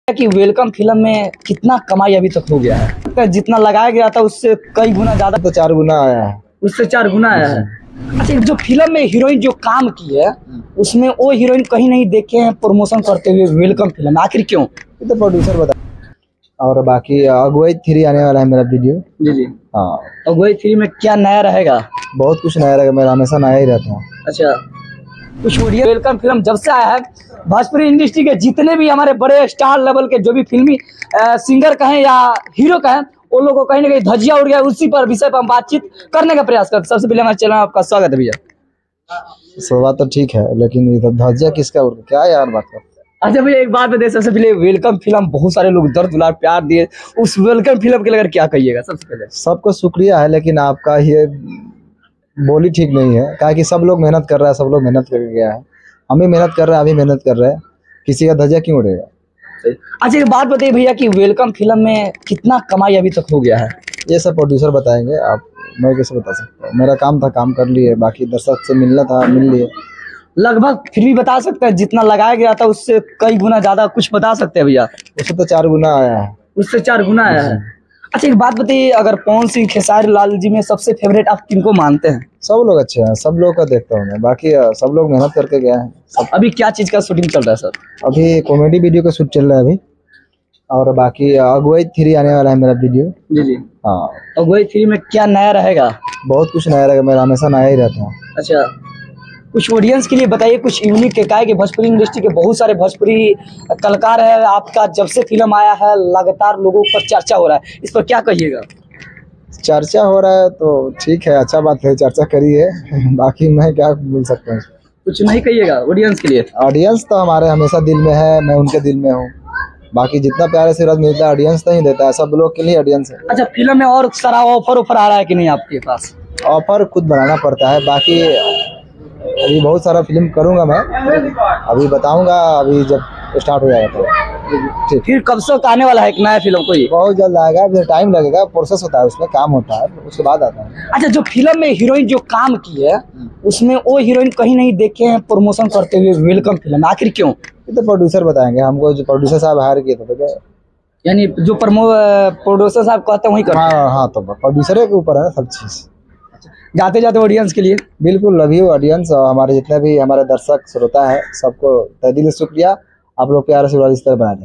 कि welcome film में कितना कमाई अभी तक हो गया है। जितना लगाया गया था उससे कई गुना ज्यादा, तो 4 गुना आया है। उससे 4 गुना आया है। अच्छा, जो फिल्म में हीरोइन जो काम की है उसमें वो हीरोइन कहीं नहीं देखे हैं प्रमोशन करते हुए वेलकम फिल्म, आखिर क्यों? ये तो प्रोड्यूसर बता। और बाकी अगुवाई 3 आने वाला है मेरा वीडियो। जी जी। हाँ, अगुवाई 3 में क्या नया रहेगा? बहुत कुछ नया रहेगा, मेरा हमेशा नया ही रहता है। अच्छा, कुछ वेलकम फिल्म जब से आया है भोजपुरी इंडस्ट्री के जितने भी हमारे बड़े स्टार लेवल के जो भी फिल्मी सिंगर कहें या हीरो कहें, वो लोगों को कहीं ना कहीं धज्जिया उड़ गया। उसी पर विषय पर हम बातचीत करने का प्रयास करते। सबसे पहले हमारे चैनल में आपका स्वागत है भैया। सो बात तो ठीक है, लेकिन ये तो धज्जिया किसका उड़ गया? क्या यार बात कर। अच्छा भैया, एक बात बताइए, सबसे पहले वेलकम फिल्म बहुत सारे लोग दर्द दुलार प्यार दिए, उस वेलकम फिल्म के लिए क्या कहिएगा? सबसे पहले सबको शुक्रिया है, लेकिन आपका ये बोली ठीक नहीं है। कहा कि सब लोग मेहनत कर रहा है, सब लोग मेहनत करके गया है, हम भी मेहनत कर रहे हैं, अभी मेहनत कर रहे हैं, किसी का धज्जिया क्यों उड़ेगा? अच्छा, एक बात बताइए भैया कि वेलकम फिल्म में कितना कमाई अभी तक हो गया है? ये सब प्रोड्यूसर बताएंगे, आप मैं कैसे बता सकता हूँ? मेरा काम था, काम कर लिए, बाकी दर्शक से मिलना था, मिल लिए। लगभग फिर भी बता सकते हैं जितना लगाया गया था उससे कई गुना ज्यादा, कुछ बता सकते हैं भैया? उससे तो 4 गुना आया है। उससे 4 गुना आया है। अच्छा, एक बात बताइए, अगर पवन सिंह खेसारी लाल जी में सबसे फेवरेट आप किनको मानते हैं? सब लोग अच्छे हैं, सब लोग का देखता हूँ मैं, बाकी सब लोग मेहनत करके गए हैं सब। अभी क्या चीज का शूटिंग चल रहा है सर? अभी कॉमेडी वीडियो का शूट चल रहा है अभी, और बाकी अगुवाई 3 आने वाला है मेरा वीडियो। जी जी। हाँ, अगुवाई 3 में क्या नया रहेगा? बहुत कुछ नया रहेगा, मेरा हमेशा नया ही रहता है। अच्छा, कुछ ऑडियंस के लिए बताइए, कुछ यूनिक के काहे कि भोजपुरी इंडस्ट्री के बहुत सारे भोजपुरी कलाकार है, आपका जब से फिल्म आया है लगातार लोगों पर चर्चा हो रहा है, इस पर क्या कहिएगा? चर्चा हो रहा है तो ठीक है, अच्छा बात है, चर्चा करिए। बाकी मैं क्या बोल सकता हूँ? कुछ नहीं कहिएगा ऑडियंस के लिए? ऑडियंस तो हमारे हमेशा दिल में है, मैं उनके दिल में हूँ। बाकी जितना प्यार आशीर्वाद मिलता है ऑडियंस तो ही देता है, सब लोग के लिए ऑडियंस है। अच्छा, फिल्म में और सारा ऑफर आ रहा है कि नहीं आपके पास? ऑफर खुद बनाना पड़ता है, बाकी अभी बहुत सारा फिल्म करूंगा मैं, अभी बताऊंगा अभी जब स्टार्ट हो जाएगा तो। ठीक, फिर कब से आने वाला है एक नया फिल्म कोई? बहुत जल्द आएगा, फिर टाइम लगेगा, प्रोसेस होता है, उसमें काम होता है, उसके बाद आता है। अच्छा, जो फिल्म में हीरोइन जो काम की है उसमें वो हीरोइन कहीं नहीं देखे हैं प्रमोशन करते हुए वेलकम फिल्म, आखिर क्यों? ये तो प्रोड्यूसर बताएंगे हमको, जो प्रोड्यूसर साहब हायर किए थे। तो यानी जो प्रोड्यूसर साहब कहते हैं वही करते हैं? हाँ, तो प्रोड्यूसर के ऊपर है सब चीज। जाते जाते ऑडियंस के लिए बिल्कुल लव यू ऑडियंस, और हमारे जितने भी हमारे दर्शक श्रोता है सबको तहे दिल से शुक्रिया। आप लोग प्यार आशीर्वाद इस तरह बना दें।